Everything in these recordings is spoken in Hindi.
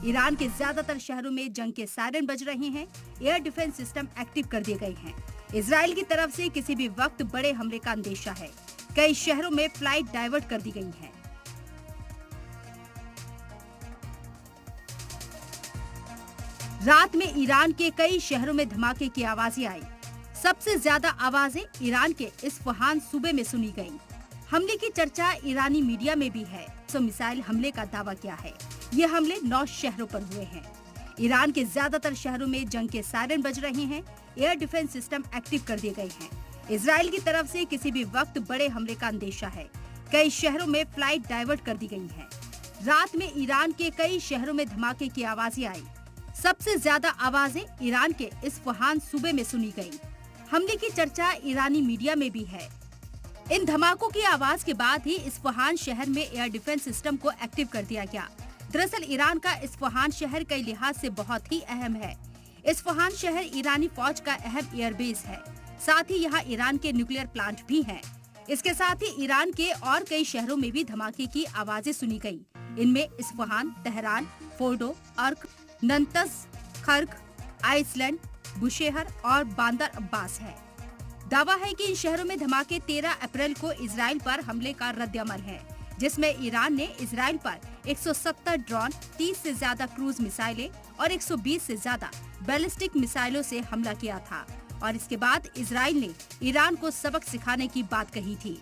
ईरान के ज्यादातर शहरों में जंग के सायरन बज रहे हैं। एयर डिफेंस सिस्टम एक्टिव कर दिए गए हैं। इजराइल की तरफ से किसी भी वक्त बड़े हमले का अंदेशा है। कई शहरों में फ्लाइट डाइवर्ट कर दी गई हैं। रात में ईरान के कई शहरों में धमाके की आवाजें आई। सबसे ज्यादा आवाजें ईरान के इस्फहान सूबे में सुनी गईं। हमले की चर्चा ईरानी मीडिया में भी है। मिसाइल हमले का दावा किया है। ये हमले 9 शहरों पर हुए हैं। ईरान के ज्यादातर शहरों में जंग के सायरन बज रहे हैं। एयर डिफेंस सिस्टम एक्टिव कर दिए गए हैं। इजराइल की तरफ से किसी भी वक्त बड़े हमले का अंदेशा है। कई शहरों में फ्लाइट डाइवर्ट कर दी गई हैं। रात में ईरान के कई शहरों में धमाके की आवाजें आई। सबसे ज्यादा आवाजें ईरान के इस्फहान सूबे में सुनी गईं। हमले की चर्चा ईरानी मीडिया में भी है। इन धमाकों की आवाज के बाद ही इस्फहान शहर में एयर डिफेंस सिस्टम को एक्टिव कर दिया गया। दरअसल ईरान का इस्फहान शहर कई लिहाज से बहुत ही अहम है। इस्फहान शहर ईरानी फौज का अहम एयरबेस है। साथ ही यहाँ ईरान के न्यूक्लियर प्लांट भी हैं। इसके साथ ही ईरान के और कई शहरों में भी धमाके की आवाजें सुनी गयी। इनमें इस्फहान, तेहरान, फोर्डो, अर्क, नंतस, खर्क, आइसलैंड, बुशेहर और बांदर अब्बास है। दावा है कि इन शहरों में धमाके 13 अप्रैल को इजराइल पर हमले का रद्दअमल है, जिसमें ईरान ने इजराइल पर 170 ड्रोन, 30 से ज्यादा क्रूज मिसाइलें और 120 से ज्यादा बैलिस्टिक मिसाइलों से हमला किया था। और इसके बाद इजराइल ने ईरान को सबक सिखाने की बात कही थी।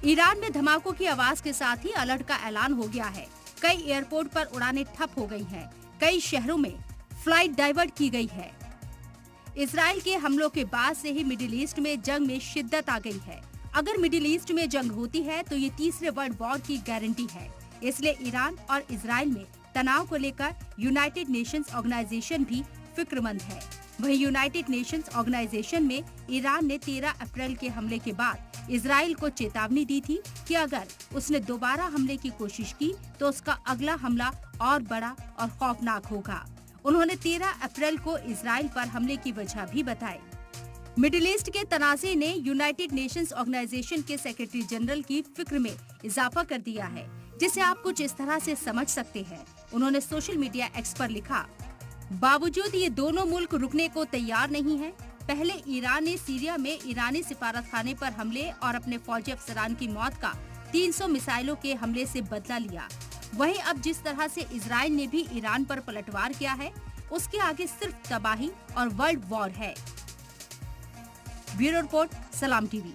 ईरान में धमाकों की आवाज के साथ ही अलर्ट का ऐलान हो गया है। कई एयरपोर्ट पर उड़ानें ठप हो गई हैं। कई शहरों में फ्लाइट डाइवर्ट की गई है। इजराइल के हमलों के बाद से ही मिडिल ईस्ट में जंग में शिद्दत आ गई है। अगर मिडिल ईस्ट में जंग होती है तो ये तीसरे वर्ल्ड वॉर की गारंटी है। इसलिए ईरान और इजराइल में तनाव को लेकर यूनाइटेड नेशंस ऑर्गेनाइजेशन भी फिक्रमंद है। वहीं यूनाइटेड नेशंस ऑर्गेनाइजेशन में ईरान ने 13 अप्रैल के हमले के बाद इजराइल को चेतावनी दी थी कि अगर उसने दोबारा हमले की कोशिश की तो उसका अगला हमला और बड़ा और खौफनाक होगा। उन्होंने 13 अप्रैल को इजराइल पर हमले की वजह भी बताई। मिडिल ईस्ट के तनाज़े ने यूनाइटेड नेशंस ऑर्गेनाइजेशन के सेक्रेटरी जनरल की फिक्र में इजाफा कर दिया है, जिसे आप कुछ इस तरह से समझ सकते हैं। उन्होंने सोशल मीडिया एक्स पर लिखा, बावजूद ये दोनों मुल्क रुकने को तैयार नहीं है। पहले ईरान ने सीरिया में ईरानी सिफारतखाने पर हमले और अपने फौजी अफसरान की मौत का 300 मिसाइलों के हमले से बदला लिया। वहीं अब जिस तरह से इजराइल ने भी ईरान पर पलटवार किया है, उसके आगे सिर्फ तबाही और वर्ल्ड वॉर है। ब्यूरो रिपोर्ट, सलाम टीवी।